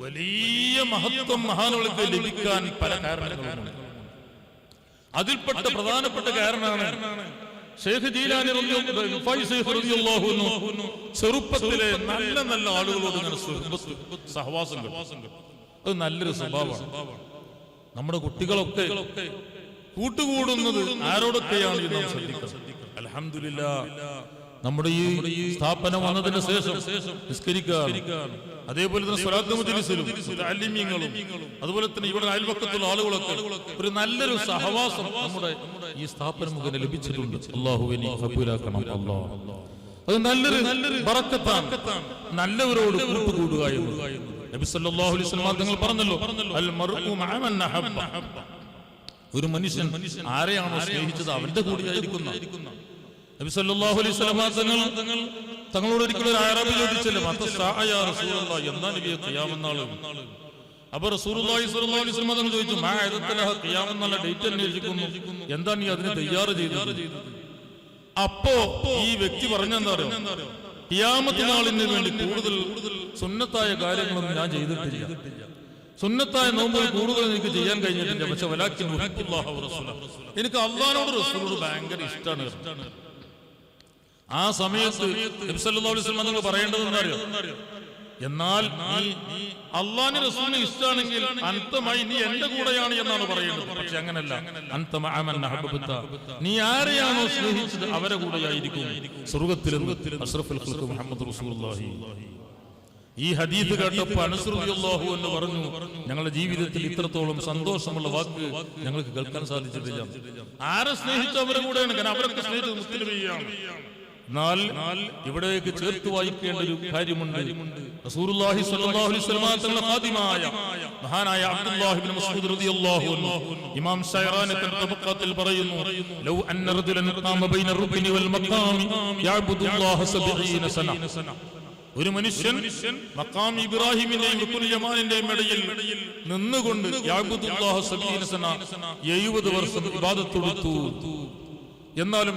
വലിയ മഹത്വം മഹാനുകൾക്ക് ലഭിക്കാൻ പല കാരണങ്ങളുണ്ട്. അതിൽപ്പെട്ട പ്രധാനപ്പെട്ട കാരണമാണ് ശൈഖ് ജീലാനി റളിയല്ലാഹു അൻഹു ചെറുപ്പത്തിലെ നല്ല നല്ല ആളുകളോട് ഇങ്ങനെ സഹവാസം. അത് നല്ലൊരു സ്വഭാവമാണ്. നമ്മുടെ കുട്ടികളൊക്കെ കൂട്ടുകൂടുന്നത് ആരോടൊക്കെയാണ് നാം ശ്രദ്ധിക്കുന്നത്. അൽഹംദുലില്ലാഹ് നമ്മുടെ ഈ സ്ഥാപനം വന്നതിന് ശേഷം നിസ്കരിക്കാൻ, അതേപോലെ തന്നെ സ്വലാത്ത് മജ്‌ലിസിലും മുതഅല്ലിമീങ്ങളും അതുപോലെ തന്നെ ഇവിടെ അയൽവക്കത്തുള്ള ആളുകളൊക്കെ ഒരു നല്ലൊരു സഹവാസം നമ്മുടെ ഈ സ്ഥാപനം മുഖേന ലഭിച്ചിട്ടുണ്ട്. അല്ലാഹുവിനെ ഖബൂലാക്കണം. അല്ലാഹ് അത് നല്ലൊരു ബറക്കത്താണ്, നല്ലവരോട് കൂട്ടുകൂടുക എന്ന്. നബി സല്ലല്ലാഹു അലൈഹി വസല്ലം തങ്ങൾ പറഞ്ഞല്ലോ, അൽ മർഉ മഅ മൻ അഹബ്ബ. ഒരു മനുഷ്യൻ ആരെയാണോ സ്നേഹിച്ചത് അവന്റെ കൂടെയായിരിക്കുന്ന. നബി സല്ലല്ലാഹു അലൈഹി വസല്ലം തങ്ങളോട് ഒരിക്കലും ഒരു അറബി ചോദിച്ചില്ലേ, യാ റസൂലല്ലാഹ്, എന്നാ നബിയെ ഖിയാമത്ത് നാൾ? അപ്പൊ റസൂലുള്ളാഹി സ്വല്ലല്ലാഹു അലൈഹി വസല്ലം തങ്ങൾ ചോദിച്ചു, മാ അദത്തലഹ ഖിയാമത്ത് നാളിന്റെ ഡേറ്റ് അന്വേഷിക്കുന്നു, എന്താ നീ അതിന് തയ്യാറ് ചെയ്തത്? അപ്പോ ഈ വ്യക്തി പറഞ്ഞെന്താ അറിയോ, ഖിയാമത്ത് നാളിന് വേണ്ടി കൂടുതൽ സുന്നത്തായ കാര്യങ്ങളൊന്നും ഞാൻ ചെയ്തിട്ടില്ല, സുന്നത്തായ നോമ്പുകൾ കൂടുതൽ എനിക്ക് ചെയ്യാൻ കഴിഞ്ഞിട്ടില്ല, പക്ഷെ വലാകിൻ ഉഹിബ്ബുല്ലാഹ വറസൂലഹു, എനിക്ക് അല്ലാഹുവോടും റസൂലിനോടും ഭയങ്കര ഇഷ്ടമാണ്. ആ സമയത്ത് നബി സല്ലല്ലാഹു അലൈഹി വസല്ലം തങ്ങൾ പറയേണ്ടത് എന്താ അറിയോ, എന്നാൽ നീ അല്ലാഹുവിനെ റസൂലിനെ ഇഷ്ടമാണെങ്കിൽ അന്തമായി നീ എന്റെ കൂടെയാണ് എന്നാണ് പറയുന്നത്. പക്ഷെ അങ്ങനല്ല, അന്ത മഅ മൻ അഹബ്ബത, നീ ആരെയാണോ സ്നേഹിച്ചത് അവരെ കൂടെയായിരിക്കും സ്വർഗ്ഗത്തിൽ. അഷ്റഫുൽ ഖൽഖ് മുഹമ്മദ് റസൂലുള്ളാഹി. ഈ ഹദീസ് കേട്ടപ്പോൾ അനസ് റളിയല്ലാഹു അൻഹു പറഞ്ഞു, ഞങ്ങളുടെ ജീവിതത്തിൽ ഇത്രത്തോളം സന്തോഷമുള്ള വാക്ക് ഞങ്ങൾക്ക് കേൾക്കാൻ സാധിച്ചിട്ടില്ല. ആരെ സ്നേഹിച്ചു അവരെ കൂടെയാണ്, കാരണം അവരൊക്കെ സ്നേഹിച്ചത് മുസ്ലിം നബിയാണ്. എന്നാൽ ഇവിടേക്ക് ചേർത്ത് വായിക്കേണ്ട ഒരു കാര്യമുണ്ട്. റസൂലുള്ളാഹി സ്വല്ലല്ലാഹു അലൈഹി വസല്ലം തങ്ങളുടെ ഖാദിമായ മഹാനായ അബ്ദുല്ലാഹി ഇബ്നു മസ്ഊദ് റളിയല്ലാഹു അൻഹു ഇമാം ശൈറാനി തബഖാത്തിൽ പറയുന്നു, ലൗ അന്ന റജുലൻ ഖാമ ബൈന റുക്നി വൽ മഖാമി യഅബ്ദുല്ലാഹ 70 സന. ഒരു മനുഷ്യൻ മഖാം ഇബ്രാഹിമിന്റെയും റുക്നുൽ യമാനിന്റെയും ഇടയിൽ നിന്നുകൊണ്ട് യഅബ്ദുല്ലാഹ 70 സന 70 വർഷം ഇബാദത്ത് കൊടുത്തു. എന്നാലും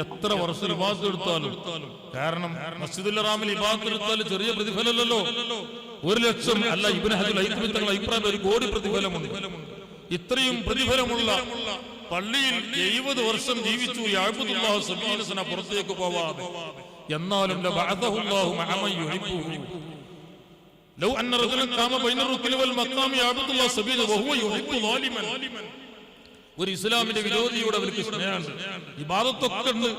എത്ര വർഷം ഇബാദത്ത് എടുത്താലും, കാരണം മസ്ജിദുൽ ഹറാമിൽ ഇബാദത്ത് എടുത്താൽ ചെറിയ പ്രതിഫലമല്ലല്ലോ, 1,00,000 അല്ല, ഇബ്നു ഹജർ ഹൈതമി തങ്ങളുടെ അഭിപ്രായം 1 കോടി പ്രതിഫലമുണ്ട്. ഇത്രയും പ്രതിഫലമുള്ള പള്ളിയിൽ 70 വർഷം ജീവിച്ചു യഅബ്ദുല്ലാഹ 70 സന പുറത്തേക്ക് പോവാതെ. എന്നാലും ലൗ അന്ന റജുലൻ ഖാമ ബൈന റുക്നി വൽ മഖാമി യഅബ്ദുല്ലാഹ 70 വഹുവ യുഹിബ്ബു ളാലിമൻ. ഒരു ഇസ്ലാമിന്റെ വിരോധിയോട് അവർക്ക് സ്നേഹമുണ്ട്. ഇബാദത്തൊക്കെ ഉണ്ട്,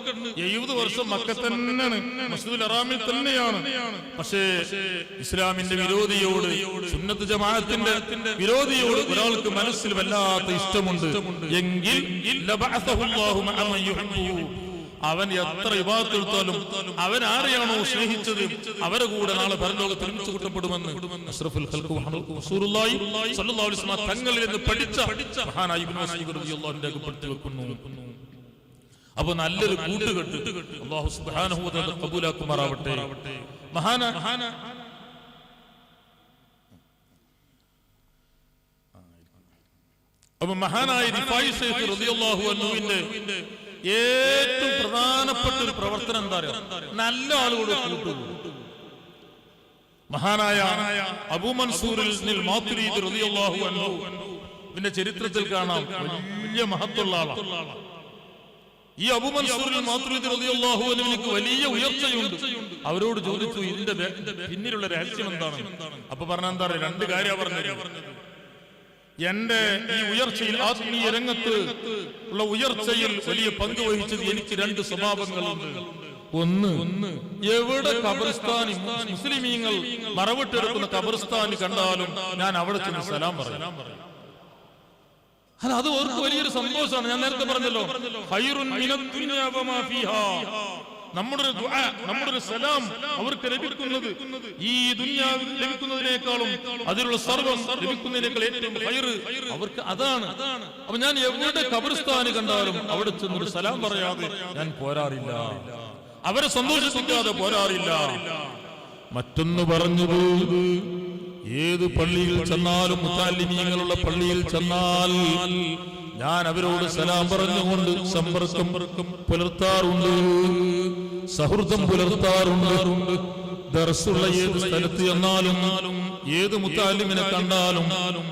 70 വർഷം മക്കത്ത് തന്നെയാണ്, മസ്ജിദുൽ ഹറാമിൽ തന്നെയാണ്. പക്ഷേ ഇസ്ലാമിന്റെ വിരോധിയോട്, സുന്നത്ത് ജമാഅത്തിന്റെ വിരോധിയോട് ഒരാൾക്ക് മനസ്സിൽ വല്ലാത്ത ഇഷ്ടമുണ്ട് എങ്കിൽ അവൻ എത്ര ഇബാദത്ത് എടുത്താലും അവൻ ആരെയാണോ സ്നേഹിച്ചത് അവരെ കൂടെ നാളെ പരലോകത്ത് ഒരുമിച്ച് കൂട്ടപ്പെടുമെന്ന് അഷ്റഫുൽ ഖൽഖ് റസൂലുള്ളാഹി സ്വല്ലല്ലാഹു അലൈഹി വസല്ലം തങ്ങളിൽ നിന്ന് പഠിച്ച മഹാനായ ഇബ്നു മസ്ഊദ് റളിയല്ലാഹു അൻഹു രേഖപ്പെടുത്തി വെക്കുന്നു. അപ്പൊ നല്ലൊരു കൂട്ടുകെട്ട് അല്ലാഹു സുബ്ഹാനഹു വ തആല ഖബൂലാക്കുമാറാവട്ടെ. അപ്പൊ മഹാനായ റിഫായി ശൈഖ് റളിയല്ലാഹു അൻഹുവിന്റെ ഏറ്റവും പ്രധാനപ്പെട്ട ഒരു പ്രവർത്തനം എന്താ അറിയോ, നല്ല ആളുകളോട് കൂട്ടുകൂടും. മഹാനായ അബൂ മൻസൂറിൽ മാതുരീദി റളിയല്ലാഹു അൻഹു ഇതിന്റെ ചരിത്രത്തിൽ കാണാം, വലിയ മഹത്തുള്ള ആളാണ്. ഈ അബൂ മൻസൂറിൽ മാതുരീദി റളിയല്ലാഹു അൻഹുവിന് വലിയ ഉയർച്ചയുണ്ട്. അവരോട് ചോദിച്ചു, ഇതിന്റെ പിന്നിലുള്ള രഹസ്യം എന്താണ്? അപ്പൊ പറഞ്ഞ എന്താ പറയുക, 2 കാര്യമാണ് പറഞ്ഞത്. എന്റെ ഈ ഉയർച്ചയിൽ, ആത്മീയ രംഗത്ത് ഉള്ള ഉയർച്ചയിൽ വലിയ പങ്ക് വഹിച്ചത് എനിക്ക് 2 സ്വഭാവങ്ങളുണ്ട്. ഒന്ന്, എവിടെ ഖബർസ്ഥാനി മുസ്ലിമീങ്ങൾ മറവിട്ടെടുക്കുന്ന ഖബർസ്ഥാനി കണ്ടാലും ഞാൻ അവിടെ ചെന്ന് സലാം പറയും. അത് അവർക്ക് വലിയൊരു സന്തോഷമാണ്. ഞാൻ നേരത്തെ പറഞ്ഞല്ലോ, ഖൈറുൻ മിനദ് ദുനിയാ വമാ ഫീഹാ. നമ്മുടെ ഒരു ദുആ, നമ്മുടെ ഒരു സലാം അവർക്ക് ലഭിക്കുന്നത് ഈ ദുനിയാവിൽ ലഭിക്കുന്നതിനേക്കാളും അതിലുള്ള സർവ്വം ലഭിക്കുന്നതിനേക്കാൾ ഏറ്റവും ഖൈർ അവർക്ക് അതാണ്. അപ്പൊ ഞാൻ എവിടെ ഖബർസ്ഥാനി കണ്ടാലും അവിടെ ചെന്നൊരു സലാം പറയാതെ ഞാൻ പോരാറില്ല, അവരെ സന്തോഷിപ്പിക്കാതെ പോരാറില്ല. മറ്റൊന്ന് പറഞ്ഞത്, ഏത് പള്ളിയിൽ ചെന്നാലും മുതഅല്ലിമീങ്ങളുടെ പള്ളിയിൽ ചെന്നാൽ ഞാൻ അവരോട് സലാം പറഞ്ഞുകൊണ്ട് സമ്പർക്കം പുലർത്താറുണ്ട്, സൗഹൃദം പുലർത്താറുണ്ട്. ദർസുള്ള ഏത് സ്ഥലത്ത് ചെന്നാലും ഏത് മുത്താലിമിനെ കണ്ടാലും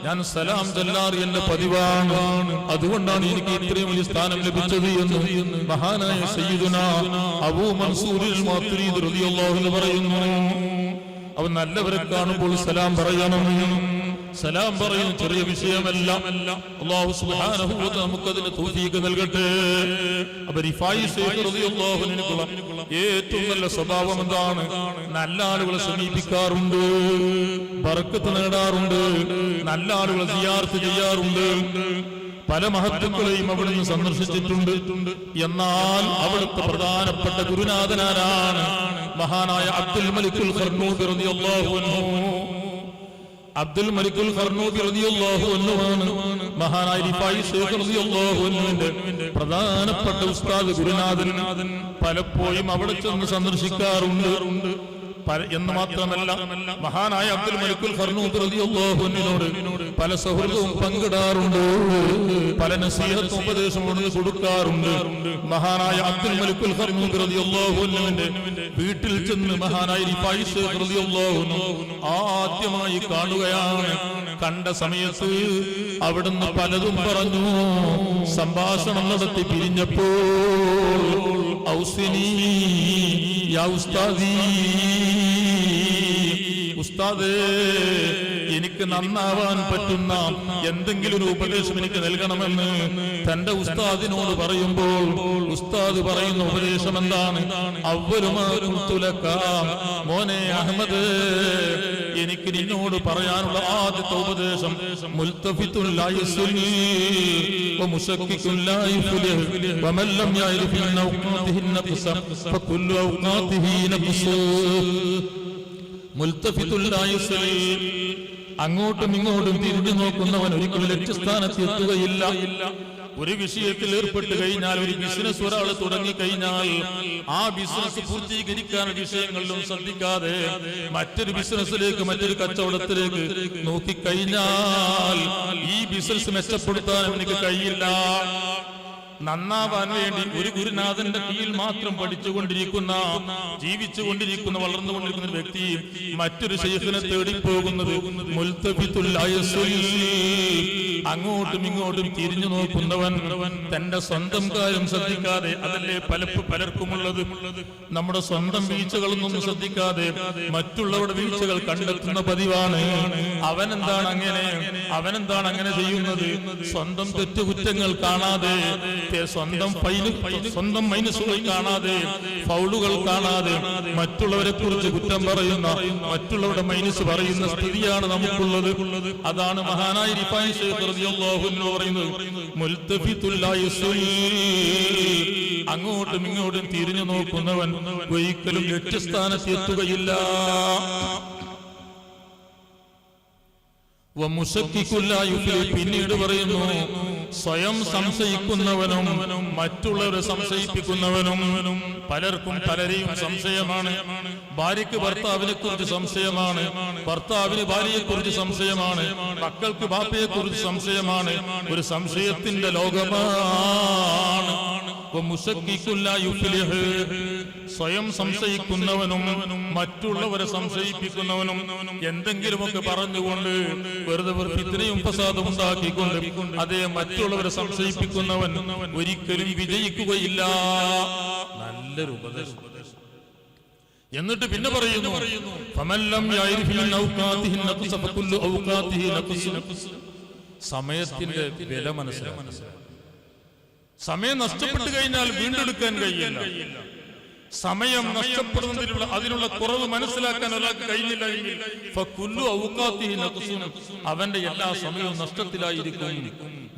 ഞാൻ സലാം ചൊല്ലാറ് എന്റെ പതിവാണ്. അതുകൊണ്ടാണ് എനിക്ക് ഇത്രയും വലിയ സ്ഥാനം ലഭിച്ചത് എന്ന് മഹാനായ സയ്യിദുനാ അബൂ മൻസൂർ മാതുരീദി റളിയല്ലാഹു അൻഹു പറയുന്നു. അവൻ നല്ലവരെ കാണുമ്പോൾ സലാം പറയണം. സലാം പറയുന്ന ചെറിയ വിഷയമല്ല. അല്ലാഹു സുബ്ഹാനഹു വ തആല നമുക്കതിന് തൗഫീഖ് നൽകട്ടെ. അപ്പോൾ റിഫായി ശൈഖ് റളിയല്ലാഹു അൻഹുവിനുള്ള ഏറ്റവും നല്ല സ്വഭാവം എന്താണ്? നല്ല ആളുകളെ സമീപിക്കാറുണ്ട്, ബർക്കത്ത് നേടാറുണ്ട്, നല്ല ആളുകളെ സിയാറത്ത് ചെയ്യാറുണ്ട്. പല മഹത്തുക്കളെയും അവിടുന്ന് സന്ദർശിച്ചിട്ടുണ്ട്. എന്നാൽ അവിടുത്തെ പ്രധാനപ്പെട്ട ഗുരുനാഥനാരാണ്? മഹാനായ അബ്ദുൽ മലിക്കുൽ ഖർനൂബി റളിയല്ലാഹു അൻഹു. അബ്ദുൽ മലിക്കുൽ ഖർനൂബി റളിയല്ലാഹു അൻഹു ആണ് മഹാനായ റിഫായി ശൈഖ് റളിയല്ലാഹു അൻഹുവിന്റെ പ്രധാനപ്പെട്ട ഉസ്താദ്, ഗുരുനാഥൻ. പലപ്പോഴും അവിടെ ചെന്ന് സന്ദർശിക്കാറുണ്ട്. എന്ന് മാത്രമല്ല, മഹാനായ അബ്ദുൽ മലിക്കുൽ ഖർനൂബി റളിയല്ലാഹു അൻഹുവിനോട് പല സൗഹൃദവും പങ്കിടാറുണ്ട്, പല നസീഹത്ത് ഉപദേശം കൊടുക്കാറുണ്ട്. മഹാനായ അബ്ദുൽ മലിക്കുൽ ഖർനൂബി റളിയല്ലാഹു അൻഹുവിന്റെ വീട്ടിൽ ചെന്ന് മഹാനായ റിഫായി ശൈഖ് റളിയല്ലാഹു അൻഹു ആദ്യമായി കാണുകയാണ്. കണ്ട സമയത്ത് അവിടുന്ന് പലതും പറഞ്ഞു, സംഭാഷണം നടത്തി പിരിഞ്ഞപ്പോൾ ഔസിനി യാ ഉസ്താദി, ഉസ്താദേ എനിക്ക് നന്നാവാൻ പറ്റുന്ന എന്തെങ്കിലും ഒരു ഉപദേശം എനിക്ക് നൽകണമെന്ന് തന്റെ ഉസ്താദിനോട് പറയുമ്പോൾ ഉസ്താദ് പറയുന്ന ഉപദേശം എന്താണ്? അവ്വലുമാ ഖുൽതു ലക, മോനെ അഹ്മദ്, എനിക്ക് നിന്നോട് പറയാനുള്ള ആദ്യത്തെ ഉപദേശം മുൽതഫിത്തുൻ ലാ യസ്നി വമുശക്കിക്കുൻ ലാ യുഫ്ലിഹ് വമൻ ലം യഅരിഫ് ഔഖാതിഹി നഖ്സ ഫകുല്ലു ഔഖാതിഹി നഖ്സ. മുൽതഫിത്തുൻ ലാ യസ്നി, അങ്ങോട്ടും ഇങ്ങോട്ടും തിരിഞ്ഞു നോക്കുന്നവൻ ഒരിക്കലും ലക്ഷ്യസ്ഥാനത്ത് എത്തുകയില്ല. ഒരു വിഷയത്തിൽ ഏർപ്പെട്ട് കഴിഞ്ഞാൽ, ഒരു ബിസിനസ് ഒരാൾ തുടങ്ങി കഴിഞ്ഞാൽ ആ ബിസിനസ് പൂർത്തീകരിക്കാൻ വിഷയങ്ങളിലും ശ്രദ്ധിക്കാതെ മറ്റൊരു ബിസിനസ്സിലേക്ക്, മറ്റൊരു കച്ചവടത്തിലേക്ക് നോക്കിക്കഴിഞ്ഞാൽ ഈ ബിസിനസ് മെച്ചപ്പെടുത്താൻ അവനിക്ക് കഴിയില്ല. നന്നാവാൻ വേണ്ടി ഒരു ഗുരുനാഥന്റെ കീഴിൽ മാത്രം പഠിച്ചുകൊണ്ടിരിക്കുന്ന, ജീവിച്ചുകൊണ്ടിരിക്കുന്ന, വളർന്നുകൊണ്ടിരിക്കുന്ന ഒരു വ്യക്തി മറ്റൊരു ശൈഖിനെ തേടിപ്പോകുന്നത് മുൽതഫിത്തുൽ ലാ യസ്നി, അങ്ങോട്ടും ഇങ്ങോട്ടും തിരിഞ്ഞു നോക്കുന്നവൻ, തന്റെ സ്വന്തം കാര്യം ശ്രദ്ധിക്കാതെ, അതല്ലേ പലർക്കുമുള്ളത്, നമ്മുടെ സ്വന്തം വീഴ്ചകളൊന്നും ശ്രദ്ധിക്കാതെ മറ്റുള്ളവരുടെ വീഴ്ചകൾ കണ്ടെത്തുന്ന പതിവാണ്. അവനെന്താണ് അങ്ങനെ ചെയ്യുന്നത്? സ്വന്തം തെറ്റുകുറ്റങ്ങൾ കാണാതെ, സ്വന്തം മൈനസുകൾ കാണാതെ, ഫൗളുകൾ കാണാതെ മറ്റുള്ളവരെ കുറിച്ച് കുറ്റം പറയുന്ന, മറ്റുള്ളവരുടെ മൈനസ് പറയുന്ന സ്ഥിതിയാണ് നമുക്കുള്ളത്. അതാണ് മഹാനായ റിഫായി ശൈഖ് റളിയല്ലാഹു അൻഹു പറയുന്നത്, മുൽതഫിത്തുൽ ലാ യസ്നി, അങ്ങോട്ടും ഇങ്ങോട്ടും തിരിഞ്ഞു നോക്കുന്നവൻ ഒരിക്കലും ലക്ഷ്യസ്ഥാനത്ത് എത്തുകയില്ല. പിന്നീട് പറയുന്നു, സ്വയം സംശയിക്കുന്നവനും മറ്റുള്ളവരെ സംശയിപ്പിക്കുന്നവനും. പലർക്കും പലരെയും സംശയമാണ്. ഭാര്യയ്ക്ക് ഭർത്താവിനെ കുറിച്ച് സംശയമാണ്, ഭർത്താവിന് ഭാര്യയെ കുറിച്ച് സംശയമാണ്, മക്കൾക്ക് ബാപ്പയെ കുറിച്ച് സംശയമാണ്. ഒരു സംശയത്തിന്റെ ലോകമാണ്. സ്വയം സംശയിക്കുന്നവനും മറ്റുള്ളവരെ സംശയിപ്പിക്കുന്നവനും എന്തെങ്കിലുമൊക്കെ പറഞ്ഞുകൊണ്ട് വെറുതെ ഫിത്നയും ഫസാദും ഉണ്ടാക്കിക്കൊണ്ട് അതേ മറ്റുള്ളവരെ സംശയിപ്പിക്കുന്നവൻ ഒരിക്കലും വിജയിക്കുകയില്ല. നല്ലൊരു ഉപദേശം. എന്നിട്ട് പിന്നെ പറയുന്നു, സമയത്തിന്റെ വില മനസ്സിലാക്കുക. സമയം നഷ്ടപ്പെട്ടു കഴിഞ്ഞാൽ വീണ്ടെടുക്കാൻ കഴിയില്ല. സമയം നഷ്ടപ്പെടുന്നതിനുള്ള അതിനുള്ള കുറവ് മനസ്സിലാക്കാൻ ഒരാൾക്ക് കഴിഞ്ഞില്ല എങ്കിൽ അവന്റെ എല്ലാ സമയവും നഷ്ടത്തിലായിരിക്കും.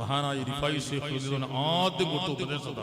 മഹാനായ റിഫായി ശൈഖ് ആദ്യം കൊടുത്ത ഉപദേശം